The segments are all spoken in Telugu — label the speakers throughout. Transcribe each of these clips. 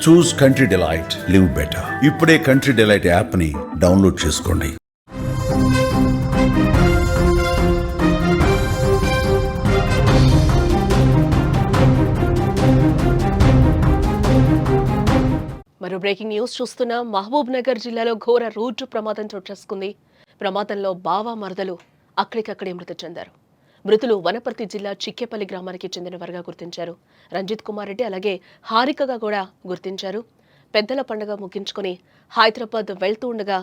Speaker 1: చూస్ కంట్రీ డిలైట్, లివ్ బెటర్. ఇప్పుడే కంట్రీ డిలైట్ యాప్ ని డౌన్లోడ్ చేసుకోండి.
Speaker 2: మరో బ్రేకింగ్ న్యూస్ చూస్తున్నా. మహబూబ్ నగర్ జిల్లాలో ఘోర రోడ్డు ప్రమాదం చోటు చేసుకుంది. ప్రమాదంలో బావ మరదలు అక్కడికక్కడే మృతి చెందారు. మృతులు వనపర్తి జిల్లా చిక్కేపల్లి గ్రామానికి చెందినవారుగా గుర్తించారు. రంజిత్ కుమార్ రెడ్డి అలాగే హారికగా కూడా గుర్తించారు. పెద్దల పండుగ ముగించుకుని హైదరాబాద్ వెళ్తూ ఉండగా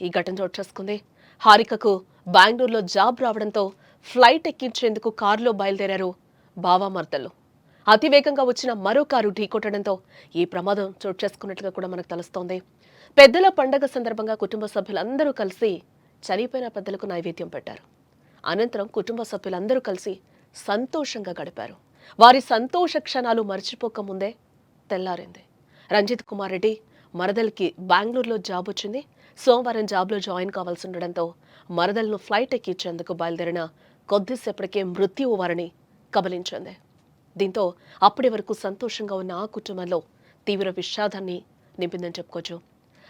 Speaker 2: ఈ ఘటన చోటు చేసుకుంది. హారికకు బెంగళూరులో జాబ్ రావడంతో ఫ్లైట్ ఎక్కించేందుకు కారులో బయలుదేరారు బావ మరదలు. అతివేగంగా వచ్చిన మరో కారు ఢీకొట్టడంతో ఈ ప్రమాదం చోటు చేసుకున్నట్లుగా కూడా మనకు తెలుస్తోంది. పెద్దల పండుగ సందర్భంగా కుటుంబ సభ్యులందరూ కలిసి చనిపోయిన పెద్దలకు నైవేద్యం పెట్టారు. అనంతరం కుటుంబ సభ్యులందరూ కలిసి సంతోషంగా గడిపారు. వారి సంతోష క్షణాలు మర్చిపోకముందే తెల్లారింది. రంజిత్ కుమార్ రెడ్డి మరదల్కి బెంగళూరులో జాబ్ వచ్చింది. సోమవారం జాబ్లో జాయిన్ కావాల్సి ఉండడంతో మరదలను ఫ్లైట్ ఎక్కించేందుకు బయలుదేరిన కొద్దిసేపటికే మృత్యువు వారిని కబలించింది. దీంతో అప్పటి వరకు సంతోషంగా ఉన్న ఆ కుటుంబంలో తీవ్ర విషాదాన్ని నింపిందని చెప్పుకోవచ్చు.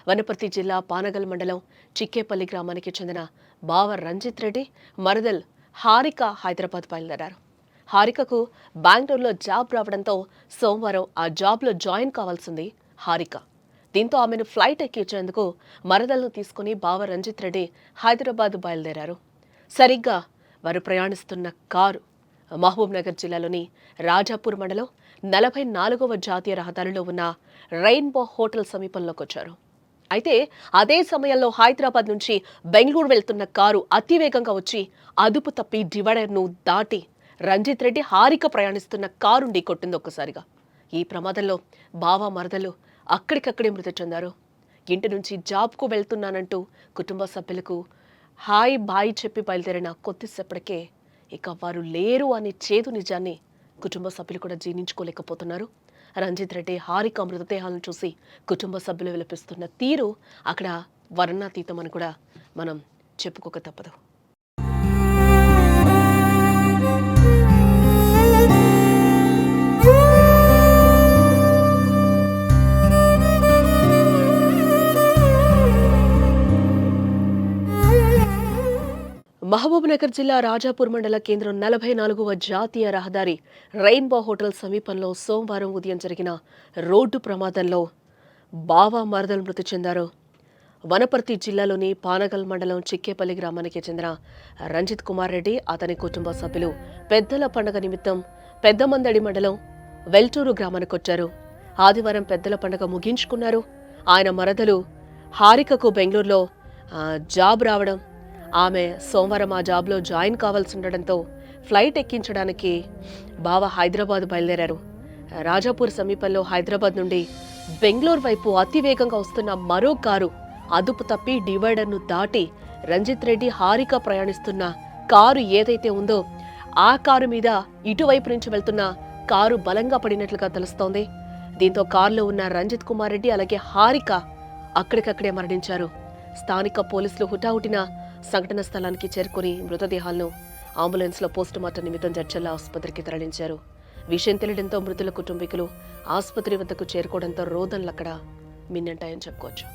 Speaker 2: వనపర్తి జిల్లా పానగల్ మండలం చిక్కేపల్లి గ్రామానికి చెందిన బావ రంజిత్ రెడ్డి మరదల్ హారిక హైదరాబాద్ బయలుదేరారు. హారికకు బెంగళూరులో జాబ్ రావడంతో సోమవారం ఆ జాబ్లో జాయిన్ కావాల్సింది హారిక. దీంతో ఆమెను ఫ్లైట్ ఎక్కించేందుకు మరదలను తీసుకుని బావ రంజిత్ రెడ్డి హైదరాబాద్ బయలుదేరారు. సరిగ్గా వారు ప్రయాణిస్తున్న కారు మహబూబ్ నగర్ జిల్లాలోని రాజాపూర్ మండలం 44వ జాతీయ రహదారిలో ఉన్న రెయిన్బో హోటల్ సమీపంలోకి వచ్చారు. అయితే అదే సమయంలో హైదరాబాద్ నుంచి బెంగళూరు వెళ్తున్న కారు అతివేగంగా వచ్చి అదుపు తప్పి డివైడర్ను దాటి రంజిత్ రెడ్డి హారిక ప్రయాణిస్తున్న కారు ఢీకొట్టింది ఒక్కసారిగా. ఈ ప్రమాదంలో బావ మరదలు అక్కడికక్కడే మృతి చెందారు. ఇంటి నుంచి జాబ్కు వెళ్తున్నానంటూ కుటుంబ సభ్యులకు హాయ్ బాయ్ చెప్పి బయలుదేరిన కొద్దిసేపటికే ఇక వారు లేరు అనే చేదు నిజాన్ని కుటుంబ సభ్యులు కూడా జీర్ణించుకోలేకపోతున్నారు. రంజిత్ రెడ్డి హారిక మృతదేహాలను చూసి కుటుంబ సభ్యులు విలపిస్తున్న తీరు అక్కడ వర్ణాతీతం అని కూడా మనం చెప్పుకోక తప్పదు. మహబూబ్ నగర్ జిల్లా రాజాపూర్ మండల కేంద్రం 44వ జాతీయ రహదారి రెయిన్బో హోటల్ సమీపంలో సోమవారం ఉదయం జరిగిన రోడ్డు ప్రమాదంలో బావ మరదలు మృతి చెందారు. వనపర్తి జిల్లాలోని పానగల్ మండలం చిక్కేపల్లి గ్రామానికి చెందిన రంజిత్ కుమార్ రెడ్డి అతని కుటుంబ సభ్యులు పెద్దల పండుగ నిమిత్తం పెద్దమందడి మండలం వెల్టూరు గ్రామానికి వచ్చారు. ఆదివారం పెద్దల పండుగ ముగించుకున్నారు. ఆయన మరదలు హారికకు బెంగళూరులో జాబ్ రావడం, ఆమె సోమవారం ఆ జాబ్లో జాయిన్ కావాల్సి ఉండడంతో ఫ్లైట్ ఎక్కించడానికి బావ హైదరాబాద్ బయలుదేరారు. రాజాపూర్ సమీపంలో హైదరాబాద్ నుండి బెంగళూరు వైపు అతివేగంగా వస్తున్న మరో కారు అదుపు తప్పి డివైడర్ను దాటి రంజిత్ రెడ్డి హారిక ప్రయాణిస్తున్న కారు ఏదైతే ఉందో ఆ కారు మీద ఇటువైపు నుంచి వెళ్తున్న కారు బలంగా పడినట్లుగా తెలుస్తోంది. దీంతో కారులో ఉన్న రంజిత్ కుమార్ రెడ్డి అలాగే హారిక అక్కడికక్కడే మరణించారు. స్థానిక పోలీసులు హుటాహుటిన సంఘటన స్థలానికి చేరుకుని మృతదేహాలను అంబులెన్స్లో పోస్టుమార్టం నిమిత్తం జడ్చర్ల ఆసుపత్రికి తరలించారు. విషయం తెలియడంతో మృతుల కుటుంబీకులు ఆసుపత్రి వద్దకు చేరుకోవడంతో రోదనలు అక్కడ మిన్నంటాయని చెప్పుకోవచ్చు.